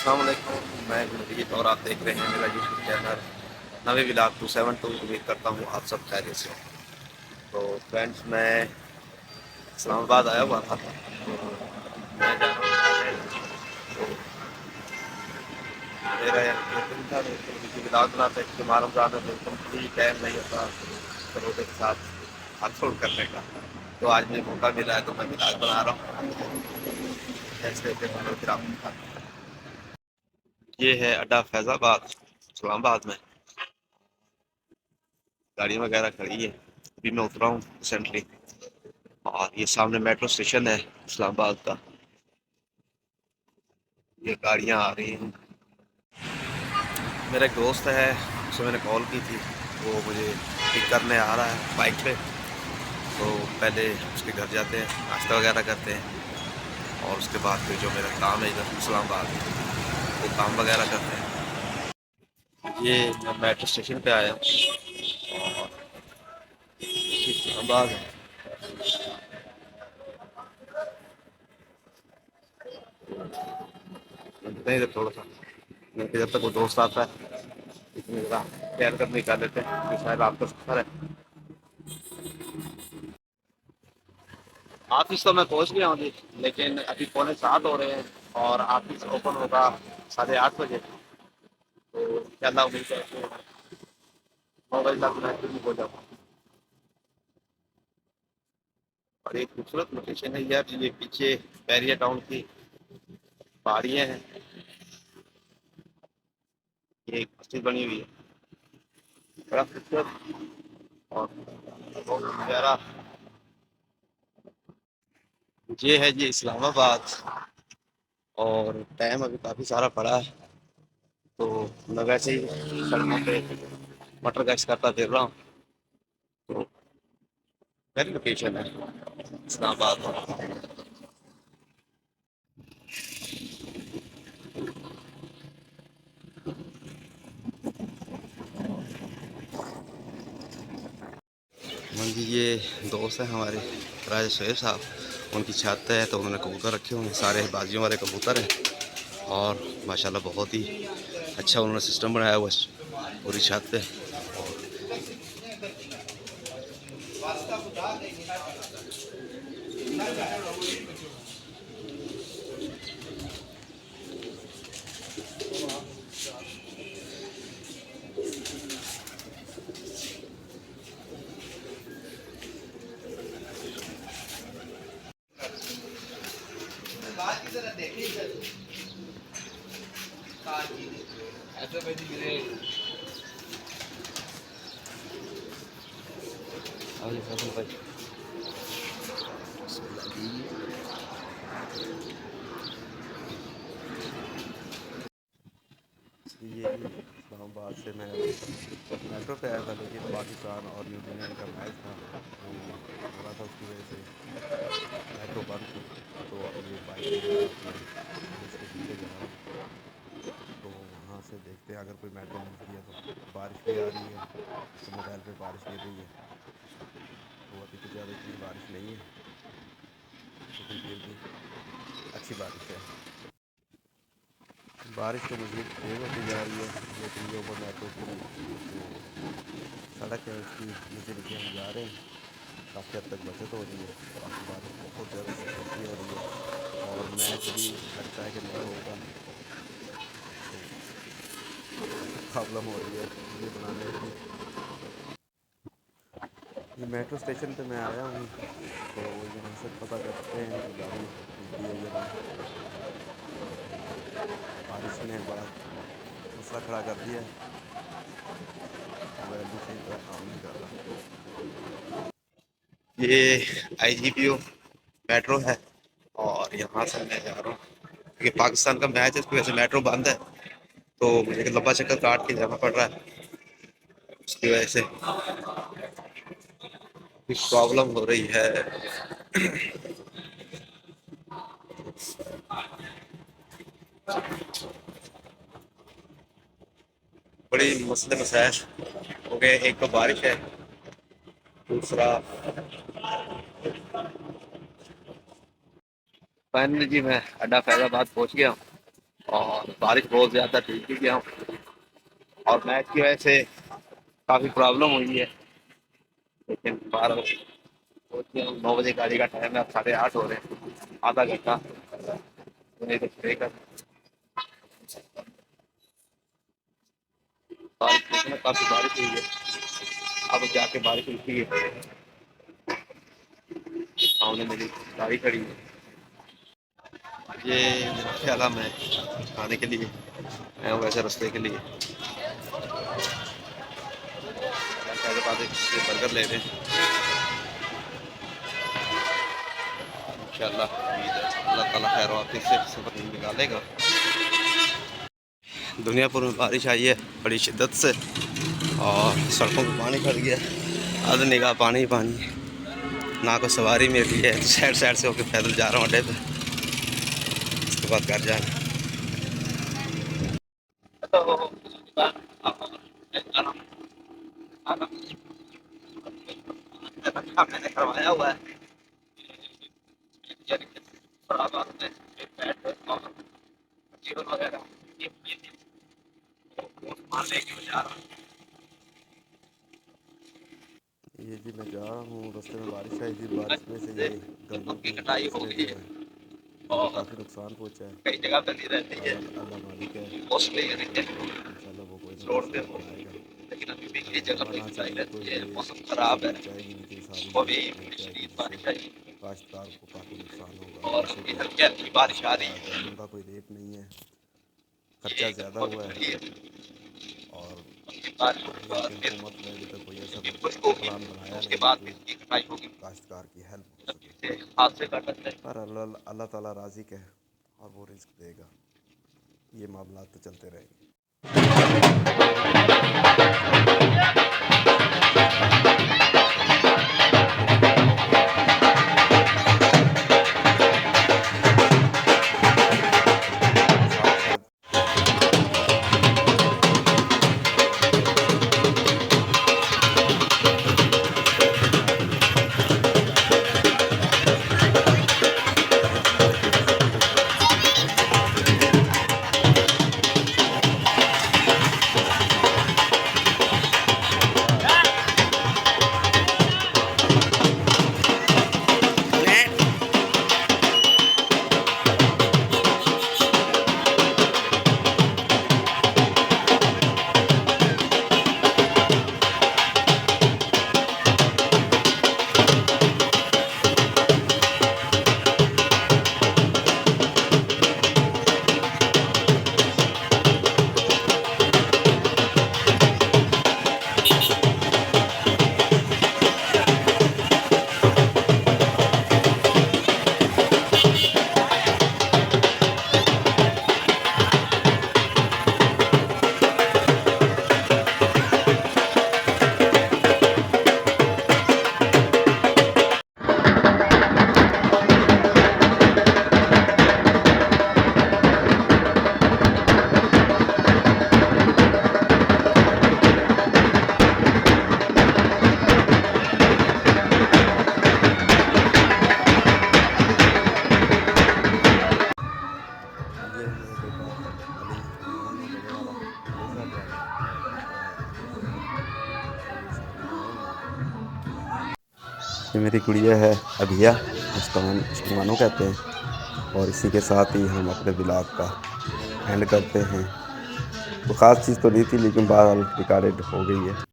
अस्सलाम वालेकुम, मैं गुरजीत और आप देख रहे हैं मेरा यूट्यूब चैनल नवे विलाग 272। उम्मीद करता हूँ आप सब खैरियत से हो। तो फ्रेंड्स, मैं इस्लामाबाद आया हुआ था, तो मैं जा रहा हूँ थाईलैंड। तो मेरा ये दिन था, तो मुझे विलाग बनाते हैं कि मालूम जाना तो कम्प्लीट टाइम नहीं होता करोड़ों के साथ हाथ करने का। तो आज मुझे मौका मिला है तो मैं विलाग बना रहा हूँ। ऐसे फिर आपको दिखाता हूँ। ये है अड्डा फैज़ाबाद इस्लामाबाद में। गाड़ियाँ वगैरह खड़ी है। अभी मैं उतरा हूँ रिसेंटली, और ये सामने मेट्रो स्टेशन है इस्लामाबाद का। ये गाड़ियाँ आ रही हैं। मेरा एक दोस्त है, उसे मैंने कॉल की थी, वो मुझे पिक करने आ रहा है बाइक पे। तो पहले उसके घर जाते हैं, नाश्ता वगैरह करते हैं, और उसके बाद फिर जो मेरा काम है इधर इस्लामाबाद, वो काम वगैरह करते हैं। ये मैं मेट्रो स्टेशन पे आया और इस्लामाबाद है। नहीं तो थोड़ा सा मैं जब तक वो दोस्त आता है इतनी जगह तैयार कर निकाल लेते हैं कि शायद आपका सफर है। ऑफिस तो मैं पहुंच गया हूँ जी, लेकिन अभी पौने 7 हो रहे हैं और ऑफिस ओपन होगा 8:30 बजे। तो ज़्यादा उम्मीद है कि 9 बजे तक मैं फ्री हो जाऊँ। और एक खूबसूरत लोकेशन है यार, ये पीछे बैरिया टाउन की पहाड़ियाँ हैं। ये एक मस्जिद बनी हुई है, बड़ा खूबसूरत और बहुत प्यारा। ये है जी इस्लामाबाद, और टाइम अभी काफ़ी सारा पड़ा है। तो मैं वैसे ही सड़कों पे मटर गश्त करता फिर रहा हूँ। तो वेरी लोकेशन है इस्लामाबाद। हाँ जी, ये दोस्त हैं हमारे राजा शेर साहब, उनकी छत है तो उन्होंने कबूतर रखे हुए हैं, सारे बाजियों वाले कबूतर हैं। और माशाल्लाह बहुत ही अच्छा उन्होंने सिस्टम बनाया हुआ है पूरी छत पे। ये इस्लामाबाद से मैं मेट्रो पे आया था, लेकिन पाकिस्तान और न्यूजीलैंड का मैच था, वो हो रहा था, उसकी वजह से मेट्रो बंद थी। तो अब ये बाइक लेकर अपने दोस्त के पीछे जा रहा हूँ। तो वहाँ से देखते हैं, अगर कोई मेट्रो मिलती है तो। बारिश भी आ रही है तो मोबाइल पे बारिश गिर रही है। तो अभी तो ज़्यादा इतनी बारिश नहीं है, लेकिन फिर भी अच्छी बारिश है। बारिश तो मज़ीद तेज़ होती जा रही है, लेकिन जो ऊपर मेट्रो की जो सड़क है उसकी नीचे नीचे हम जा रहे हैं, काफ़ी हद तक बचत हो रही है। बाकी बारिश बहुत ज़्यादा सिक्योरिटी हो रही है, और मैच भी लगता है कि नहीं होगा, तो काफ़ी प्रॉब्लम हो रही है वीडियो बनाने की। ये मेट्रो स्टेशन पे मैं आया हूँ, तो यहाँ से पता करते हैं कि गाड़ी मिलती है या नहीं। बारिश ने बड़ा मसला खड़ा कर दिया है, मोबाइल भी सही तरह काम नहीं कर रहा। ये IGPO मेट्रो है, और यहाँ से मैं जा रहा हूँ क्योंकि पाकिस्तान का मैच है, इसकी वजह से मेट्रो बंद है। तो मुझे एक लंबा चक्कर काट के जाना पड़ रहा है, उसकी वजह से कुछ प्रॉब्लम हो रही है। बड़ी मसले मसाइल हो गए, एक तो बारिश है, दूसरा फाइनली जी मैं अड्डा फैजाबाद पहुंच गया हूँ। और बारिश बहुत ज़्यादा थी क्योंकि हम और मैच की वजह से काफ़ी प्रॉब्लम हुई है। लेकिन 9 बजे गाड़ी का टाइम है, अब 8:30 हो रहे हैं, आधा घंटा नहीं तो ब्रेक। बारिश में काफ़ी बारिश हुई है, अब जाके बारिश रुकी है। सामने मेरी गाड़ी खड़ी है। ये मेरा ख्याल मैं खाने के लिए आया हूँ, वैसे रास्ते के लिए पहले बात बर्गर ले रहे हैं। इंशाल्लाह उम्मीद है अल्लाह ताला खैर वाक़ई से सफ़र निकालेगा। दुनियापुर में बारिश आई है बड़ी शिद्दत से और सड़कों पे पानी भर गया, अध निगाह पानी ही पानी है। ना कोई सवारी मिली है, साइड साइड से होकर पैदल जा रहा हूँ अड्डे पे, उसके बाद घर जाना। मैंने करवाया हुआ है वगैरह, ये जी मैं जा रहा हूँ, रास्ते में बारिश आई थी, बारिश में से ये गंदों उनकी की कटाई हो फसलें गई जो है इनको और काफ़ी नुकसान पहुँचा है। कई जगह बनी रहती है, अल्लाह अल्लाह मालिक है, मोस्टली इंशाल्लाह वो कोई ना कोई रोड पे सबब हो गई, बनाएगा। लेकिन अभी भी कई अगर जगह हवा पे ना कटाई चली तो रहती है, ये मौसम चीज़ें खराब है। डूब जाएगी, नीचे सारी वो भी डूब जाएगी, शदीद जिससे बारिश आई काश्तकार को काफ़ी नुकसान होगा। और वैसे अभी भी हल्की हल्की बारिश आ रही है। गंदम का कोई रेट नहीं है, ये खर्चा एक ज़्यादा बहुत हुआ है बड़ी है, और उनकी बारिश होने के यहाँ बाद की फिर हुकूमत ने अभी तक कोई ऐसा ये खुश्क होगी, प्लान तो बनाया उसके नहीं है बाद जो फिर इसकी कटाई होगी, काश्तकार की हेल्प हो तब सके। से हादसे का डर है। पर अल्लाह अल्लाह ताला राज़िक है और वो रिज़्क देगा, ये मामला तो चलते रहेंगे। साथ साथ जाते हैं देखना है कि रास्ते में कोई बड़ी सी मुसीबत तो नहीं है। उसके बाद ये है मेरा बेटा अली, इमाम है बड़े वाला, बड़े साहबजादा, और ये है ये सारे माउन हैं। ये मेरी गुड़िया है अभिया, मुस्कान इसको मानो कहते हैं। और इसी के साथ ही हम अपने ब्लॉग का एंड करते हैं। कोई ख़ास चीज़ तो नहीं थी लेकिन बहरहाल रिकॉर्डेड हो गई है।